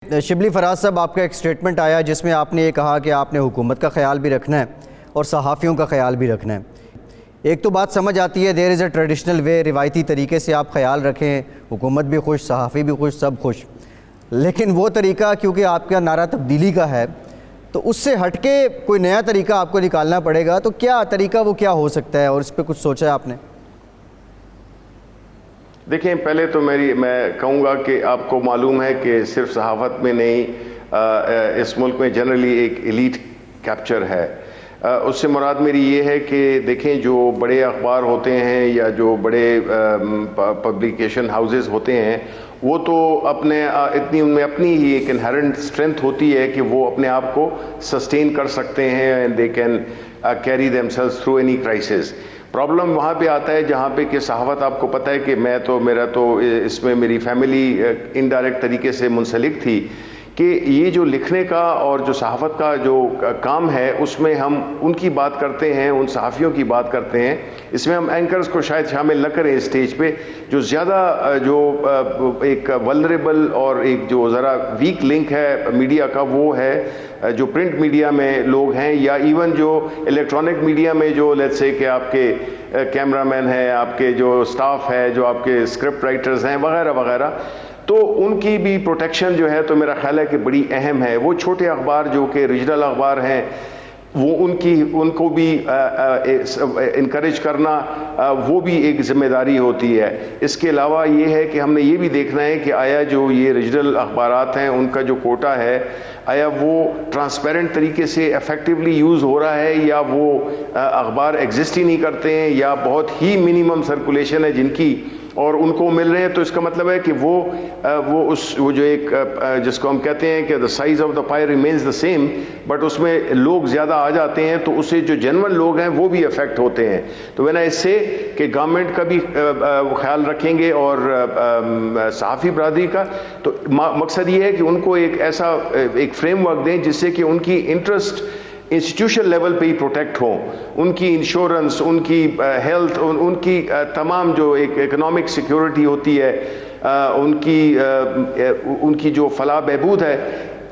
شبلی فراز صاحب، آپ کا ایک سٹیٹمنٹ آیا جس میں آپ نے یہ کہا کہ آپ نے حکومت کا خیال بھی رکھنا ہے اور صحافیوں کا خیال بھی رکھنا ہے۔ ایک تو بات سمجھ آتی ہے، دیر از اے ٹریڈیشنل وے، روایتی طریقے سے آپ خیال رکھیں، حکومت بھی خوش، صحافی بھی خوش، سب خوش۔ لیکن وہ طریقہ کیونکہ آپ کا نعرہ تبدیلی کا ہے تو اس سے ہٹ کے کوئی نیا طریقہ آپ کو نکالنا پڑے گا، تو کیا طریقہ وہ کیا ہو سکتا ہے اور اس پہ کچھ سوچا ہے آپ نے؟ دیکھیں، پہلے تو میں کہوں گا کہ آپ کو معلوم ہے کہ صرف صحافت میں نہیں، اس ملک میں جنرلی ایک ایلیٹ کیپچر ہے۔ اس سے مراد میری یہ ہے کہ دیکھیں، جو بڑے اخبار ہوتے ہیں یا جو بڑے پبلیکیشن ہاؤسز ہوتے ہیں، وہ تو ان میں اپنی ہی ایک انہیرنٹ اسٹرینتھ ہوتی ہے کہ وہ اپنے آپ کو سسٹین کر سکتے ہیں، and they can carry them sales through any crisis. Problem وہاں پہ آتا ہے جہاں پہ کہ صحافت، آپ کو پتہ ہے کہ میرا تو اس میں میری فیملی انڈائریکٹ طریقے سے منسلک تھی کہ یہ جو لکھنے کا اور جو صحافت کا جو کام ہے، اس میں ہم ان کی بات کرتے ہیں، ان صحافیوں کی بات کرتے ہیں۔ اس میں ہم اینکرز کو شاید شامل نہ کریں اسٹیج پہ، جو زیادہ جو ایک ولنریبل اور ایک جو ذرا ویک لنک ہے میڈیا کا، وہ ہے جو پرنٹ میڈیا میں لوگ ہیں، یا ایون جو الیکٹرانک میڈیا میں جو لیٹس سے کہ آپ کے کیمرہ مین ہیں، آپ کے جو سٹاف ہے، جو آپ کے اسکرپٹ رائٹرز ہیں وغیرہ وغیرہ، تو ان کی بھی پروٹیکشن جو ہے تو میرا خیال ہے کہ بڑی اہم ہے۔ وہ چھوٹے اخبار جو کہ ریجنل اخبار ہیں، وہ ان کو بھی انکریج کرنا، وہ بھی ایک ذمہ داری ہوتی ہے۔ اس کے علاوہ یہ ہے کہ ہم نے یہ بھی دیکھنا ہے کہ آیا جو یہ ریجنل اخبارات ہیں، ان کا جو کوٹا ہے، آیا وہ ٹرانسپیرنٹ طریقے سے افیکٹولی یوز ہو رہا ہے، یا وہ اخبار ایگزسٹ ہی نہیں کرتے ہیں، یا بہت ہی منیمم سرکولیشن ہے جن کی، اور ان کو مل رہے ہیں۔ تو اس کا مطلب ہے کہ وہ جو ایک جس کو ہم کہتے ہیں کہ the size of the pie remains the same، but اس میں لوگ زیادہ آ جاتے ہیں، تو اسے جو جنون لوگ ہیں وہ بھی افیکٹ ہوتے ہیں۔ تو میں نے اس سے کہ گورنمنٹ کا بھی خیال رکھیں گے اور صحافی برادری کا، تو مقصد یہ ہے کہ ان کو ایک ایسا ایک فریم ورک دیں جس سے کہ ان کی انٹرسٹ انسٹیٹیوشن لیول پہ ہی پروٹیکٹ ہوں، ان کی انشورنس، ان کی ہیلتھ، ان کی تمام جو ایک اکنامک سیکیورٹی ہوتی ہے، ان کی جو فلاح بہبود ہے،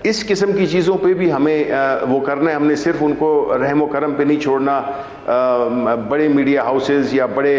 اس قسم کی چیزوں پہ بھی ہمیں وہ کرنا ہے۔ ہم نے صرف ان کو رحم و کرم پہ نہیں چھوڑنا، بڑے میڈیا ہاؤسز یا بڑے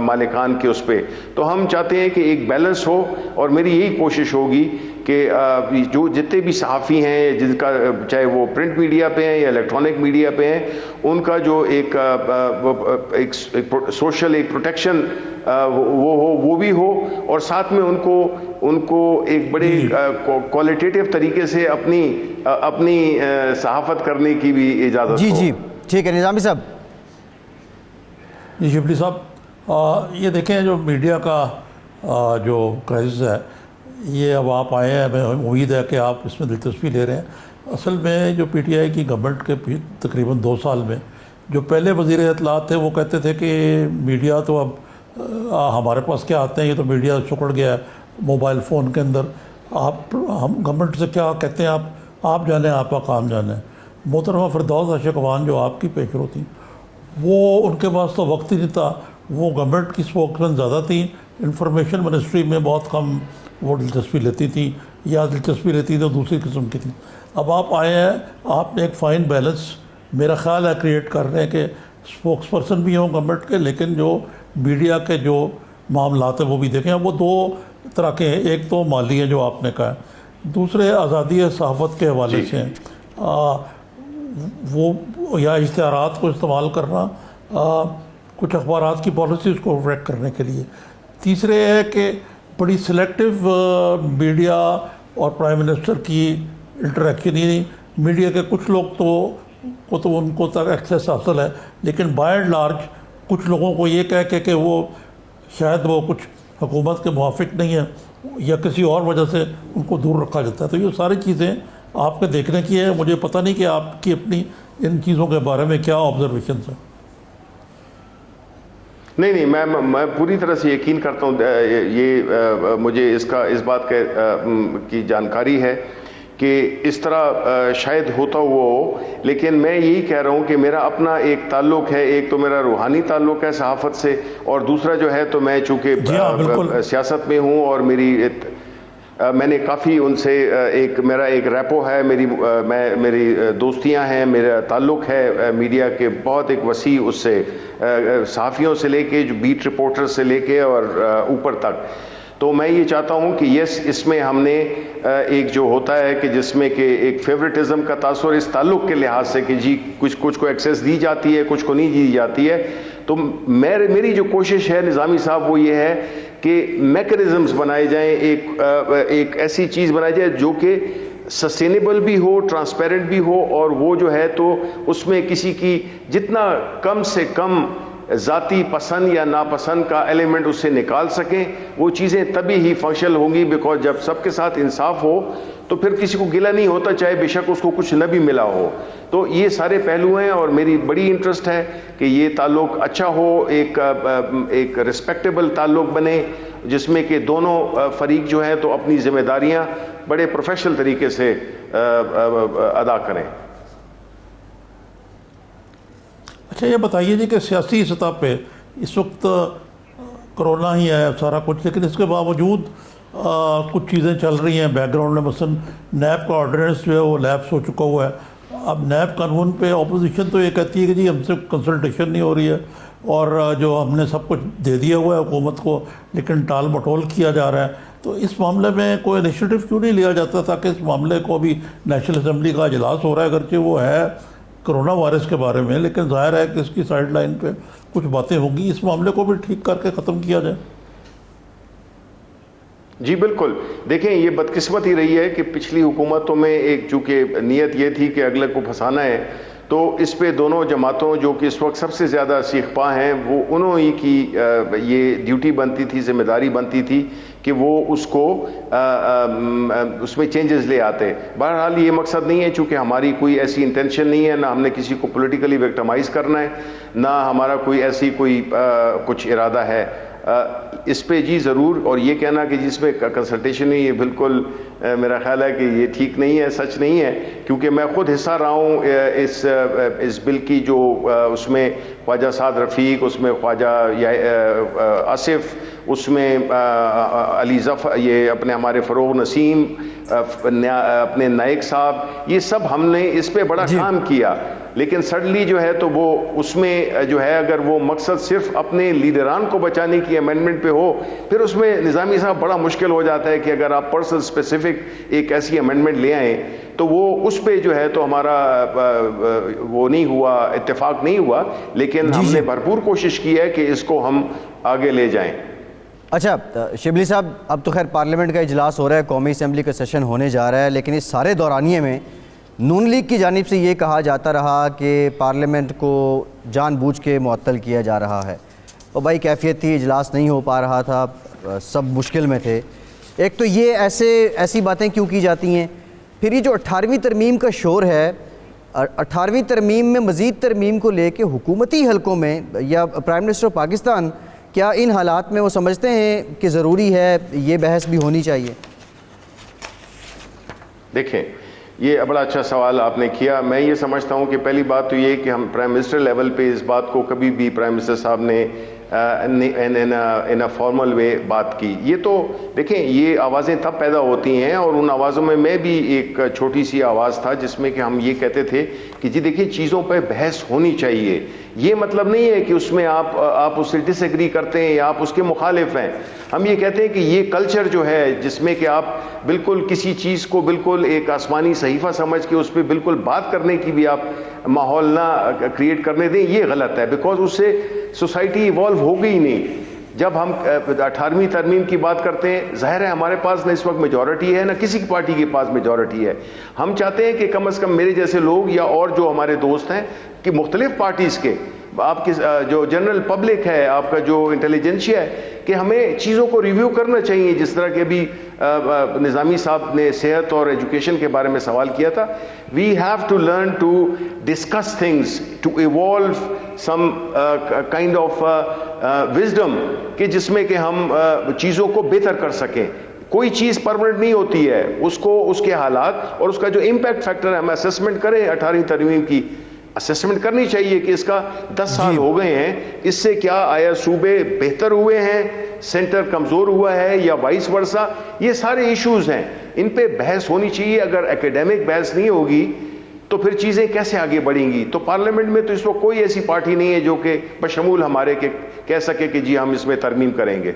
مالکان کے اس پہ۔ تو ہم چاہتے ہیں کہ ایک بیلنس ہو، اور میری یہی کوشش ہوگی کہ جو جتنے بھی صحافی ہیں، جن کا چاہے وہ پرنٹ میڈیا پہ ہیں یا الیکٹرانک میڈیا پہ ہیں، ان کا جو ایک سوشل ایک پروٹیکشن وہ بھی ہو، اور ساتھ میں ان کو ایک بڑے کوالٹیٹیو طریقے سے اپنی صحافت کرنے کی بھی اجازت ہو۔ جی ٹھیک ہے، نظامی صاحب۔ جی شبلی صاحب، یہ دیکھیں، جو میڈیا کا جو کرائسس ہے، یہ اب آپ آئے ہیں، ہمیں امید ہے کہ آپ اس میں دلچسپی لے رہے ہیں۔ اصل میں جو پی ٹی آئی کی گورنمنٹ کے تقریباً 2 سال میں جو پہلے وزیر اطلاعات تھے، وہ کہتے تھے کہ میڈیا تو اب ہمارے پاس کیا آتے ہیں، یہ تو میڈیا سکڑ گیا ہے موبائل فون کے اندر، ہم گورنمنٹ سے کیا کہتے ہیں، آپ جانیں، آپ کا کام جانیں۔ محترمہ فردوس اشرف جو آپ کی پیشرو تھیں، وہ ان کے پاس تو وقت ہی نہیں تھا، وہ گورنمنٹ کی اسپوکسمین زیادہ تھیں، انفارمیشن منسٹری میں بہت کم وہ دلچسپی لیتی تھیں، یا دلچسپی لیتی تو دوسری قسم کی تھیں۔ اب آپ آئے ہیں، آپ نے ایک فائن بیلنس میرا خیال ہے کریٹ کر رہے ہیں کہ اسپوکس پرسن بھی ہوں گورنمنٹ کے، لیکن جو میڈیا کے جو معاملات ہیں وہ بھی دیکھیں۔ وہ 2 طرح کے ہیں، ایک تو مالی ہے جو آپ نے کہا ہے، دوسرے آزادی صحافت کے حوالے سے ہیں، وہ یا اشتہارات کو استعمال کرنا کچھ اخبارات کی پالیسیز کو ریک کرنے کے لیے، تیسرے ہے کہ بڑی سلیکٹیو میڈیا اور پرائم منسٹر کی انٹریکشن، ہی نہیں میڈیا کے کچھ لوگ تو ان کو تک ایکسیس حاصل ہے، لیکن بائی اینڈ لارج کچھ لوگوں کو یہ کہہ کہ وہ شاید وہ کچھ حکومت کے موافق نہیں ہے یا کسی اور وجہ سے ان کو دور رکھا جاتا ہے۔ تو یہ ساری چیزیں آپ کے دیکھنے کی ہیں، مجھے پتہ نہیں کہ آپ کی اپنی ان چیزوں کے بارے میں کیا آبزرویشنز ہیں۔ نہیں، میں پوری طرح سے یقین کرتا ہوں، یہ مجھے اس بات کی جانکاری ہے کہ اس طرح شاید ہوتا ہوا ہو، لیکن میں یہی کہہ رہا ہوں کہ میرا اپنا ایک تعلق ہے، ایک تو میرا روحانی تعلق ہے صحافت سے، اور دوسرا جو ہے تو میں چونکہ سیاست میں ہوں، اور میں نے کافی ان سے میرا ایک ریپو ہے، میری دوستیاں ہیں، میرا تعلق ہے میڈیا کے بہت ایک وسیع، اس سے صحافیوں سے لے کے جو بیٹ رپورٹر سے لے کے اور اوپر تک. تو میں یہ چاہتا ہوں کہ یس، اس میں ہم نے ایک جو ہوتا ہے کہ جس میں کہ ایک فیوریٹزم کا تاثر اس تعلق کے لحاظ سے کہ جی کچھ کو ایکسیس دی جاتی ہے، کچھ کو نہیں دی جاتی ہے. تو میری جو کوشش ہے نظامی صاحب وہ یہ ہے کہ میکنزمز بنائے جائیں، ایک ایسی چیز بنائی جائے جو کہ سسٹینیبل بھی ہو، ٹرانسپیرنٹ بھی ہو، اور وہ جو ہے تو اس میں کسی کی جتنا کم سے کم ذاتی پسند یا ناپسند کا ایلیمنٹ اس سے نکال سکیں. وہ چیزیں تبھی ہی فنکشنل ہوں گی، بیکاز جب سب کے ساتھ انصاف ہو تو پھر کسی کو گلہ نہیں ہوتا، چاہے بے شک اس کو کچھ نہ بھی ملا ہو. تو یہ سارے پہلو ہیں، اور میری بڑی انٹرسٹ ہے کہ یہ تعلق اچھا ہو، ایک ریسپیکٹیبل تعلق بنے جس میں کہ دونوں فریق جو ہیں تو اپنی ذمہ داریاں بڑے پروفیشنل طریقے سے ادا کریں. اچھا یہ بتائیے جی کہ سیاسی سطح پہ اس وقت کرونا ہی ہے سارا کچھ، لیکن اس کے باوجود کچھ چیزیں چل رہی ہیں بیک گراؤنڈ میں. مثلا نیب کا آرڈیننس جو ہے وہ لیپس ہو چکا ہوا ہے. اب نیب قانون پہ اپوزیشن تو یہ کہتی ہے کہ جی ہم سے کنسلٹیشن نہیں ہو رہی ہے، اور جو ہم نے سب کچھ دے دیا ہوا ہے حکومت کو، لیکن ٹال مٹول کیا جا رہا ہے. تو اس معاملے میں کوئی انیشیٹو کیوں نہیں لیا جاتا تاکہ اس معاملے کو بھی نیشنل اسمبلی کا اجلاس ہو رہا ہے اگرچہ وہ ہے کرونا وائرس کے بارے میں، لیکن ظاہر ہے کہ اس کی سائڈ لائن پہ کچھ باتیں ہوں گی، اس معاملے کو بھی ٹھیک کر کے ختم کیا جائے. جی بالکل. دیکھیں یہ بدقسمتی رہی ہے کہ پچھلی حکومتوں میں ایک چونکہ نیت یہ تھی کہ اگلے کو پھنسانا ہے، تو اس پہ دونوں جماعتوں جو کہ اس وقت سب سے زیادہ سیخ پا ہیں وہ انہوں ہی کی یہ ڈیوٹی بنتی تھی، ذمہ داری بنتی تھی کہ وہ اس کو اس میں چینجز لے آتے. بہرحال یہ مقصد نہیں ہے، چونکہ ہماری کوئی ایسی انٹینشن نہیں ہے، نہ ہم نے کسی کو پولیٹیکلی وکٹمائز کرنا ہے، نہ ہمارا کوئی ایسی کچھ ارادہ ہے. اس پہ جی ضرور، اور یہ کہنا کہ جس میں کنسلٹیشن ہے یہ بالکل میرا خیال ہے کہ یہ ٹھیک نہیں ہے، سچ نہیں ہے، کیونکہ میں خود حصہ رہا ہوں اس بل کی، جو اس میں خواجہ سعد رفیق، اس میں خواجہ آصف، اس میں علی ظفر، یہ اپنے ہمارے فروغ نسیم، اپنے نائک صاحب، یہ سب ہم نے اس پہ بڑا کام کیا. لیکن سڈنلی جو ہے تو وہ اس میں جو ہے اگر وہ مقصد صرف اپنے لیڈران کو بچانے کی امینڈمنٹ پہ ہو، پھر اس میں نظامی صاحب بڑا مشکل ہو جاتا ہے کہ اگر آپ پرسن اسپیسیفک ایک ایسی امینڈمنٹ لے آئیں تو وہ اس پہ جو ہے تو ہمارا وہ نہیں ہوا، اتفاق نہیں ہوا. لیکن ہم نے بھرپور کوشش کی ہے کہ اس کو ہم آگے لے جائیں. اچھا شبلی صاحب، اب تو خیر پارلیمنٹ کا اجلاس ہو رہا ہے، قومی اسمبلی کا سیشن ہونے جا رہا ہے، لیکن اس سارے دورانیے میں نون لیگ کی جانب سے یہ کہا جاتا رہا کہ پارلیمنٹ کو جان بوجھ کے معطل کیا جا رہا ہے. اور بھائی کیفیت تھی، اجلاس نہیں ہو پا رہا تھا، سب مشکل میں تھے. ایک تو یہ ایسی باتیں کیوں کی جاتی ہیں؟ پھر یہ جو 18ویں ترمیم کا شور ہے، 18ویں ترمیم میں مزید ترمیم کو لے کے حکومتی حلقوں میں یا پرائم منسٹر پاکستان کیا ان حالات میں وہ سمجھتے ہیں کہ ضروری ہے یہ بحث بھی ہونی چاہیے؟ دیکھیں یہ بڑا اچھا سوال آپ نے کیا. میں یہ سمجھتا ہوں کہ پہلی بات تو یہ کہ ہم پرائم منسٹر لیول پہ اس بات کو کبھی بھی پرائم منسٹر صاحب نے ان اے فارمل وے بات کی. یہ تو دیکھیں یہ آوازیں تب پیدا ہوتی ہیں، اور ان آوازوں میں بھی ایک چھوٹی سی آواز تھا جس میں کہ ہم یہ کہتے تھے کہ جی دیکھیں چیزوں پہ بحث ہونی چاہیے. یہ مطلب نہیں ہے کہ اس میں آپ اس سے ڈس ایگری کرتے ہیں یا آپ اس کے مخالف ہیں. ہم یہ کہتے ہیں کہ یہ کلچر جو ہے جس میں کہ آپ بالکل کسی چیز کو بالکل ایک آسمانی صحیفہ سمجھ کے اس پہ بالکل بات کرنے کی بھی آپ ماحول نہ کریٹ کرنے دیں، یہ غلط ہے. بیکاز اس سے سوسائٹی ایوالو ہو گئی نہیں. جب ہم 18ویں ترمیم کی بات کرتے ہیں، ظاہر ہے ہمارے پاس نہ اس وقت میجورٹی ہے، نہ کسی کی پارٹی کے پاس میجورٹی ہے. ہم چاہتے ہیں کہ کم از کم میرے جیسے لوگ یا اور جو ہمارے دوست ہیں کہ مختلف پارٹیز کے، آپ کی جو جنرل پبلک ہے، آپ کا جو انٹیلیجنشیا ہے، کہ ہمیں چیزوں کو ریویو کرنا چاہیے. جس طرح کہ ابھی نظامی صاحب نے صحت اور ایجوکیشن کے بارے میں سوال کیا تھا، we have to learn to discuss things to evolve some kind of wisdom, کہ جس میں کہ ہم چیزوں کو بہتر کر سکیں. کوئی چیز پرمنٹ نہیں ہوتی ہے، اس کو اس کے حالات اور اس کا جو امپیکٹ فیکٹر ہے ہم اسسمنٹ کریں 18ویں ترمیم کی. اسیسمنٹ کرنی چاہیے کہ اس کا 10 سال ہو گئے ہیں، اس سے کیا آیا صوبے بہتر ہوئے ہیں، سینٹر کمزور ہوا ہے یا وائس ورثہ. یہ سارے ایشوز ہیں، ان پہ بحث ہونی چاہیے. اگر اکیڈیمک بحث نہیں ہوگی تو پھر چیزیں کیسے آگے بڑھیں گی؟ تو پارلیمنٹ میں تو اس وقت کوئی ایسی پارٹی نہیں ہے جو کہ بشمول ہمارے کے کہہ سکے کہ جی ہم اس میں ترمیم کریں گے.